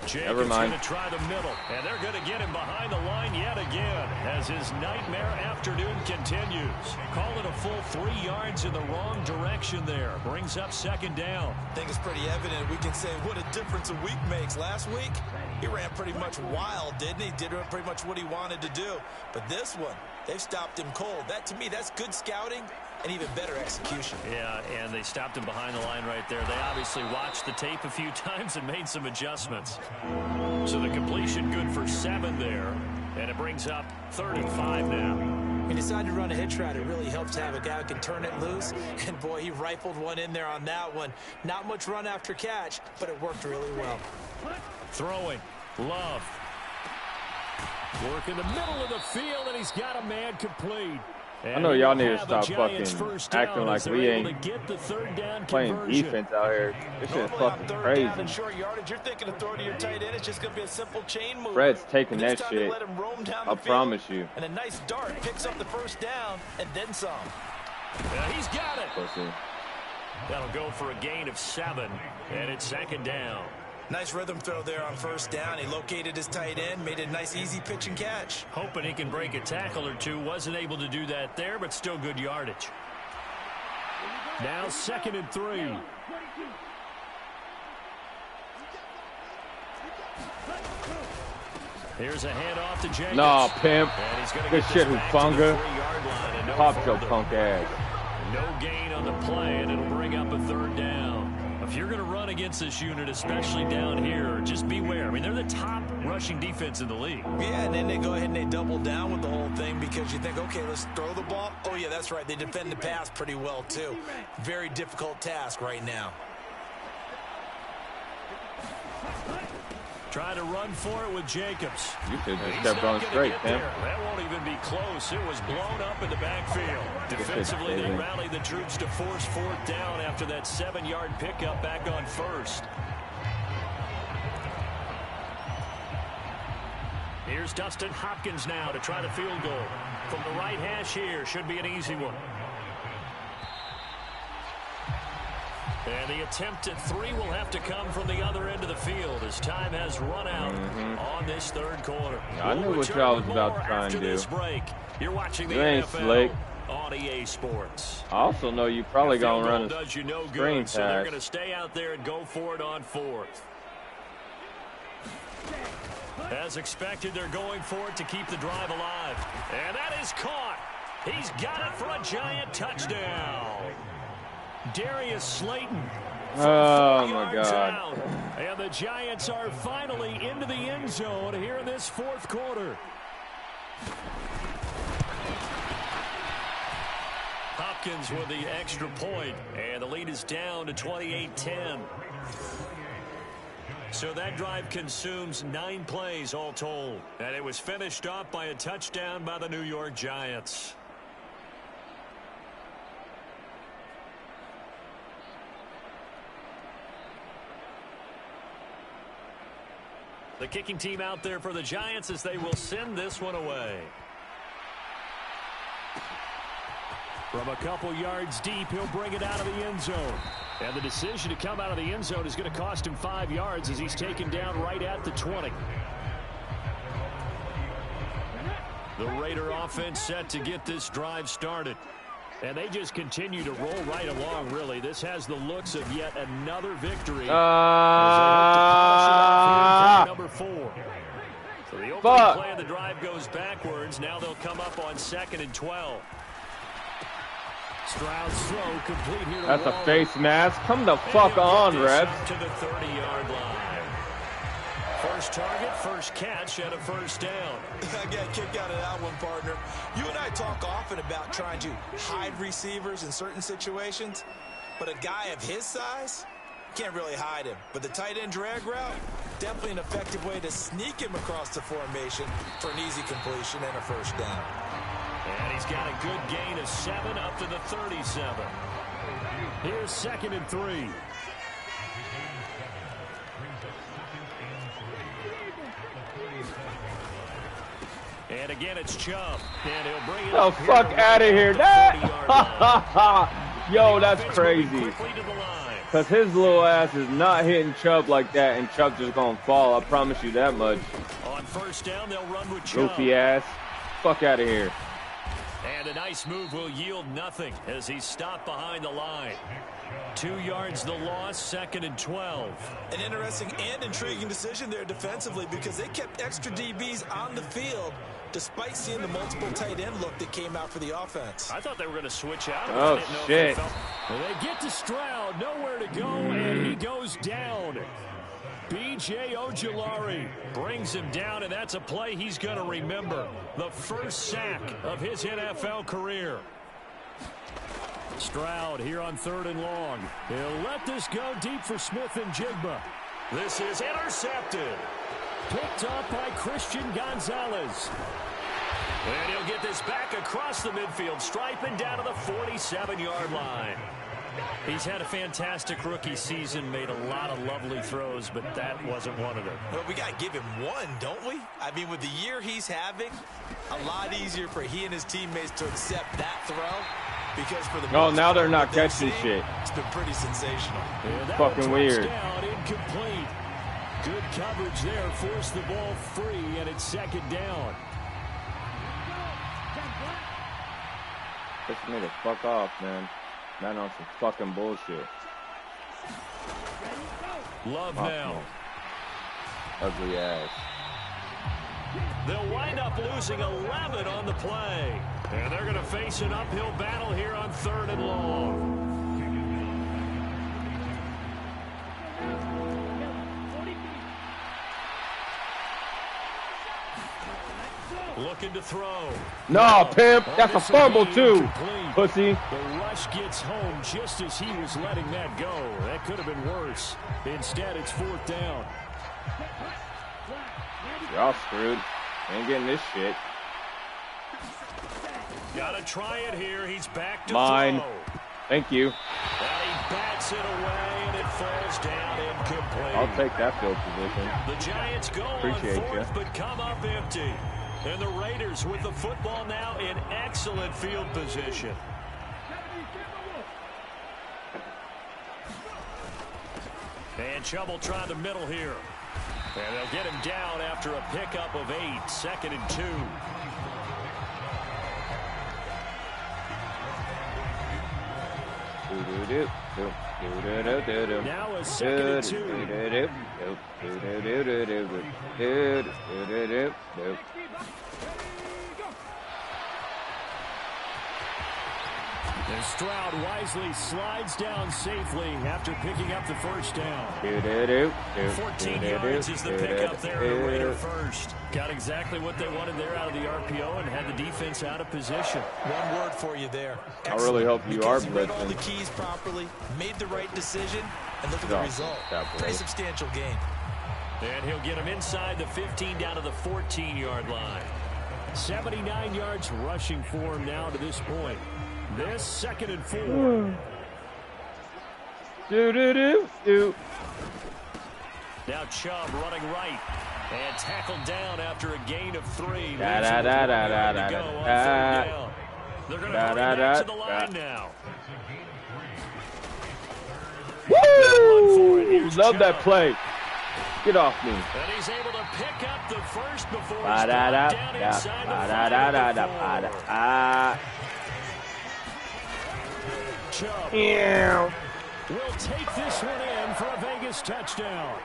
Jacobs going to try the middle, and they're going to get him behind the line yet again as his nightmare afternoon continues. Call it a full 3 yards in the wrong direction there. Brings up 2nd down. I think it's pretty evident we can say what a difference a week makes. Last week, he ran pretty much wild, didn't he? Did pretty much what he wanted to do. But this one, they've stopped him cold. That, to me, that's good scouting and even better execution. Yeah, and they stopped him behind the line right there. They obviously watched the tape a few times and made some adjustments. So the completion good for 7 there, and it brings up 35 now. He decided to run a hitch route. It really helps to have a guy who can turn it loose. And, boy, he rifled one in there on that one. Not much run after catch, but it worked really well. Throwing. Love. Work in the middle of the field, and he's got a man complete. I know y'all need to stop fucking acting like we ain't playing defense out here. This shit is fucking crazy. And short yardage, you're thinking of throwing to your tight end. It's just going to be a simple chain move. Fred's taking that shit. I promise you. And a nice dart picks up the 1st down and then some. Yeah, he's got it. Pussy. That'll go for a gain of 7, and it's 2nd down. Nice rhythm throw there on 1st down. He located his tight end, made a nice easy pitch and catch. Hoping he can break a tackle or two. Wasn't able to do that there, but still good yardage. Now 2nd and 3. Here's a handoff to Jacobs. Nah, pimp. Good shit, Hufunga. Pop your punk ass. No gain on the play, and it'll bring up a 3rd down. If you're going to run against this unit, especially down here, just beware. I mean, they're the top rushing defense in the league. Yeah, and then they go ahead and they double down with the whole thing because you think, okay, let's throw the ball. Oh, yeah, that's right. They defend the pass pretty well, too. Very difficult task right now. Try to run for it with Jacobs. You should just kept going straight, Tim. That won't even be close. It was blown up in the backfield. Defensively, they rallied the troops to force 4th down after that 7-yard pickup back on 1st. Here's Dustin Hopkins now to try the field goal. From the right hash here, should be an easy one. And the attempt at 3 will have to come from the other end of the field as time has run out on this 3rd quarter. I knew what y'all was about to try and do. This break. You're watching the ain't NFL slick. on EA Sports. I also know you probably going to run a does you no screen good, so they're pass. going to stay out there and go for it on 4th. As expected, they're going for it to keep the drive alive. And that is caught. He's got it for a giant touchdown. Darius Slayton. Oh, my God. Out. And the Giants are finally into the end zone here in this 4th quarter. Hopkins with the extra point, and the lead is down to 28-10. So that drive consumes 9 plays all told, and it was finished off by a touchdown by the New York Giants. The kicking team out there for the Giants as they will send this one away. From a couple yards deep, he'll bring it out of the end zone. And the decision to come out of the end zone is going to cost him 5 yards as he's taken down right at the 20. The Raider offense set to get this drive started. And they just continue to roll right along, really. This has the looks of yet another victory. Number 4. So the opening play of the drive goes backwards. Now they'll come up on 2nd and 12. Stroud's throw complete here to That's Waller. a face mask. Come the fuck on, Rev. To the 30-yard line. First target, first catch, and a first down. I got a kick out of that one, partner. You and I talk often about trying to hide receivers in certain situations, but a guy of his size can't really hide him. But the tight end drag route, definitely an effective way to sneak him across the formation for an easy completion and a first down. And he's got a good gain of 7 up to the 37. Here's 2nd and 3. And again, it's Chubb. And he'll bring it Oh, up fuck out of here. Yo, that's crazy. Because his little ass is not hitting Chubb like that, and Chubb just going to fall. I promise you that much. On first down, they'll run with Chubb. Goofy ass. Fuck out of here. And a nice move will yield nothing as he's stopped behind the line. 2 yards the loss, 2nd and 12. An interesting and intriguing decision there defensively because they kept extra DBs on the field despite seeing the multiple tight end look that came out for the offense. I thought they were going to switch out. Oh, shit. They get to Stroud, nowhere to go, and he goes down. B.J. Ojulari brings him down, and that's a play he's going to remember. The first sack of his NFL career. Stroud here on 3rd and long. He'll let this go deep for Smith and Jigba. This is intercepted. Picked up by Christian Gonzalez. And he'll get this back across the midfield, striping down to the 47-yard line. He's had a fantastic rookie season, made a lot of lovely throws, but that wasn't one of them. Well, we got to give him one, don't we? I mean, with the year he's having, a lot easier for he and his teammates to accept that throw. Because for the now they're not catching shit. It's been pretty sensational. Fucking weird. Incomplete. Good coverage there. Forced the ball free, and it's 2nd down. This nigga fuck off, man. Not on some fucking bullshit. Love now. Ugly ass. They'll wind up losing 11 on the play. And they're going to face an uphill battle here on 3rd and long. Looking to throw. No, pimp. That's a fumble, too. Pussy. The rush gets home just as he was letting that go. That could have been worse. Instead, it's 4th down. Y'all screwed. Ain't getting this shit. Gotta try it here. He's back to Mine. throw. Thank you. And he bats it away, and it falls down incomplete. I'll take that field position. The Giants go Appreciate on 4th, ya. but come up empty. And the Raiders with the football now in excellent field position. And Chubb will try the middle here. And they'll get him down after a pickup of 8, 2nd and 2. Now a 2nd and 2. And Stroud wisely slides down safely after picking up the first down. 14 yards is the pickup there at Raider first. Got exactly what they wanted there out of the RPO and had the defense out of position. One word for you there. I really hope you are because he read all the blitzing. keys properly, made the right decision, and look at the result. Pretty substantial gain. And he'll get him inside the 15 down to the 14-yard line. 79 yards rushing for him now to this point. This 2nd and 4. Now Chubb running right and tackled down after a gain of 3. They're going to bring it back to the line now. Woo! Love that play. Get off me. And he's able to pick up the first before he's down inside the 5. Chubb will take this one in for a Vegas touchdown.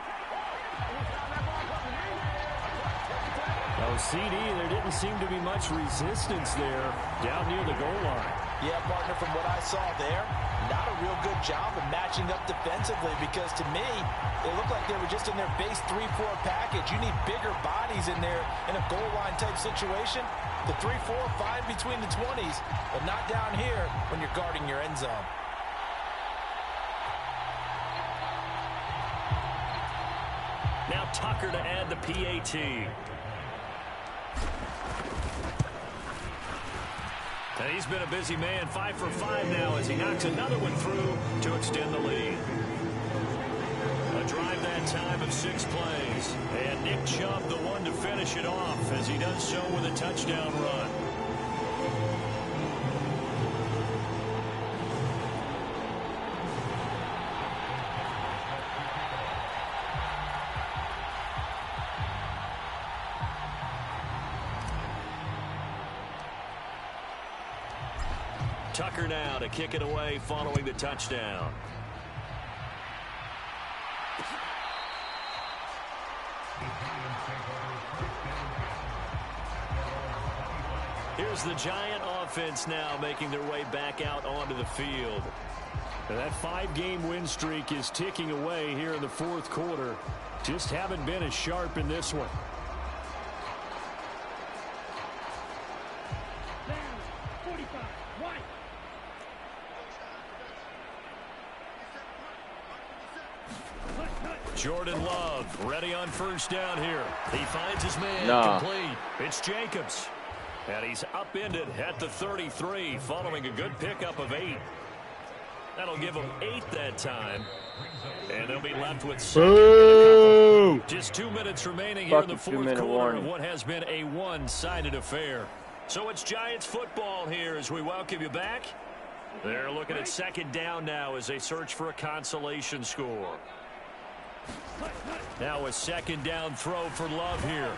Oh, CD, there didn't seem to be much resistance there down near the goal line. Yeah, partner, from what I saw there, not a real good job of matching up defensively, because to me, it looked like they were just in their base 3-4 package. You need bigger bodies in there in a goal line type situation. The 3-4, fine between the 20s, but not down here when you're guarding your end zone. Now Tucker to add the PAT. And he's been a busy man, 5 for 5 now as he knocks another one through to extend the lead. A drive that time of 6 plays. And Nick Chubb the one to finish it off as he does so with a touchdown run. Tucker now to kick it away following the touchdown. Here's the Giant offense now making their way back out onto the field. And that 5-game win streak is ticking away here in the 4th quarter. Just haven't been as sharp in this one. Jordan Love ready on first down here. He finds his man complete. It's Jacobs. And he's upended at the 33 following a good pickup of 8. That'll give them 8 that time. And they'll be left with 7. Just 2 minutes remaining here in the 4th quarter of what has been a one-sided affair. So it's Giants football here as we welcome you back. They're looking at 2nd down now as they search for a consolation score. Now a 2nd down throw for Love here.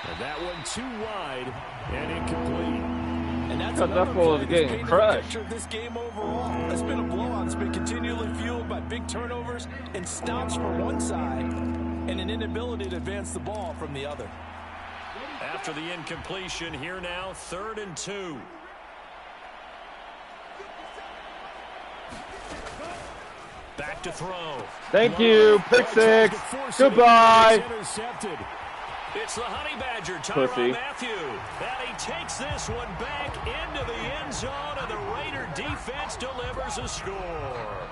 And that one too wide and incomplete. And that's that ball is getting crushed. Of this game overall. It's been a blowout. It's been continually fueled by big turnovers and stops from one side and an inability to advance the ball from the other. After the incompletion, here now 3rd and 2. Back to throw. Thank you. Pick 6. Goodbye. It's the Honey Badger, Tyrann Mathieu. And he takes this one back into the end zone, and the Raider defense delivers a score.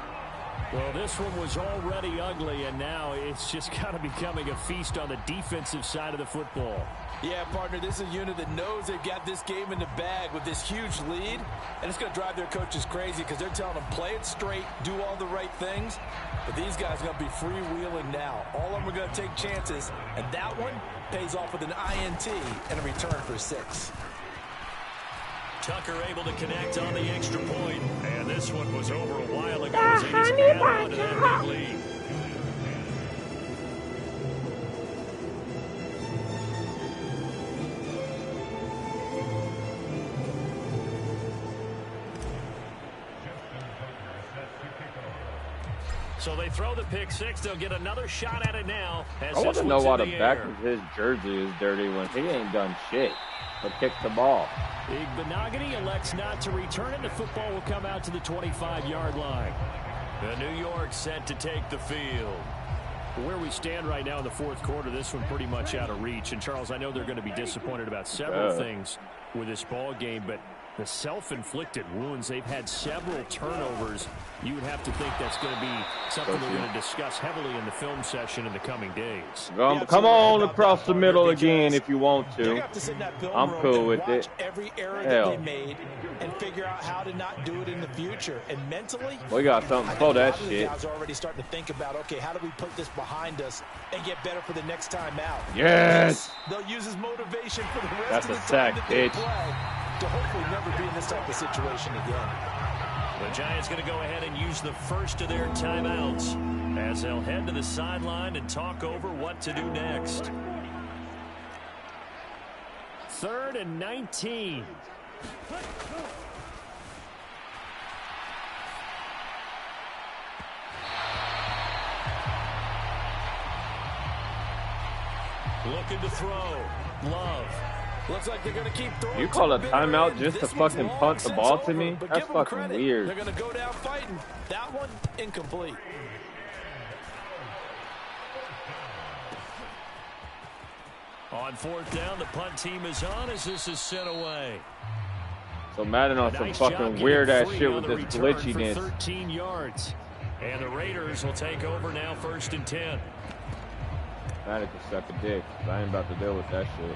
Well, this one was already ugly, and now it's just kind of becoming a feast on the defensive side of the football. Yeah, partner, this is a unit that knows they've got this game in the bag with this huge lead, and it's going to drive their coaches crazy because they're telling them play it straight, do all the right things, but these guys are going to be freewheeling now. All of them are going to take chances, and that one pays off with an INT and a return for 6. Tucker able to connect on the extra point, and this one was over a while ago as they just add on to that big lead. So they throw the pick 6. They'll get another shot at it now. I want to know why the back of his jersey is dirty when he ain't done shit but kick the ball. Big Benogany elects not to return it. The football will come out to the 25-yard line. The New York set to take the field. Where we stand right now in the 4th quarter, this one pretty much out of reach. And, Charles, I know they're going to be disappointed about several things with this ball game, but the self-inflicted wounds, they've had several turnovers. You would have to think that's going to be something we're going to discuss heavily in the film session in the coming days. Come on across the middle again if you want to. I'm cool with it. Every error that they made and figure out how to not do it in the future. And mentally, we got something for that shit. Guys are already starting to think about, okay, how do we put this behind us and get better for the next time out? Yes. They'll use as motivation for the rest That's of the a time sack, that they bitch. play to hopefully never be in this type of situation again. The Giants going to go ahead and use the first of their timeouts as they'll head to the sideline and talk over what to do next. 3rd and 19. Looking to throw. Love. Looks like they're going to keep throwing. You call a timeout just to fucking punt the ball to me? That's fucking weird. They're going to go down fighting. That one, incomplete. On 4th down, the punt team is on as this is sent away. So Madden on some fucking weird ass shit with this glitchiness. 13 yards. And the Raiders will take over now 1st and 10. Madden can suck a dick. I ain't about to deal with that shit.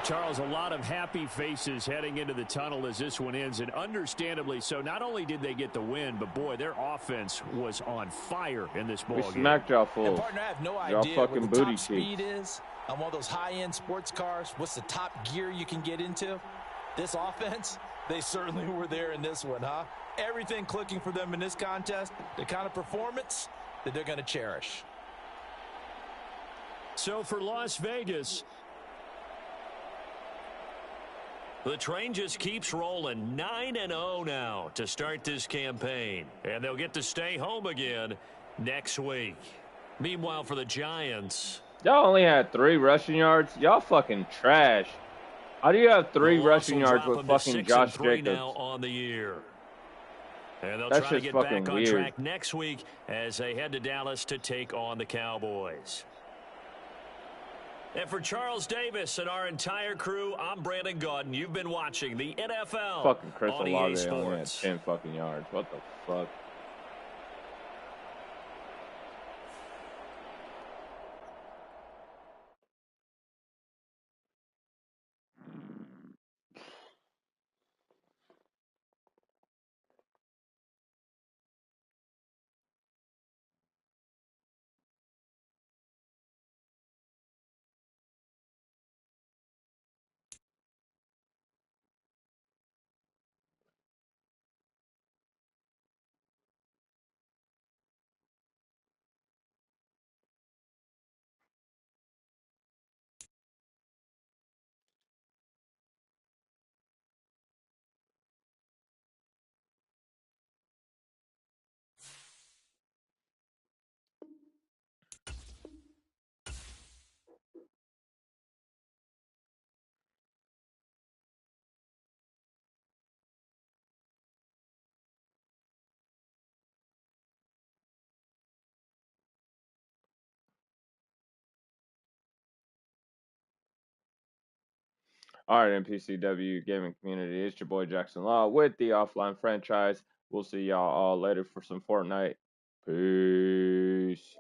Charles, a lot of happy faces heading into the tunnel as this one ends, and understandably so. Not only did they get the win, but boy, their offense was on fire in this ball game. We smacked y'all full. And partner, I have no y'all idea fucking what the booty top speed is on one of those high-end sports cars. What's the top gear you can get into? This offense, they certainly were there in this one, huh? Everything clicking for them in this contest, the kind of performance that they're going to cherish. So for Las Vegas, the train just keeps rolling. 9-0 now to start this campaign. And they'll get to stay home again next week. Meanwhile, for the Giants, y'all only had 3 rushing yards. Y'all fucking trash. How do you have 3 rushing yards with fucking Josh Jacobs? Now on the year. And they'll That's try to just get fucking back on weird. track next week as they head to Dallas to take on the Cowboys. And for Charles Davis and our entire crew, I'm Brandon Gaudin. You've been watching the NFL Fucking Chris on EA Olave only had Sports. 10 fucking yards. What the fuck? All right, MPCW gaming community. It's your boy Jackson Law with the Offline Franchise. We'll see y'all all later for some Fortnite. Peace.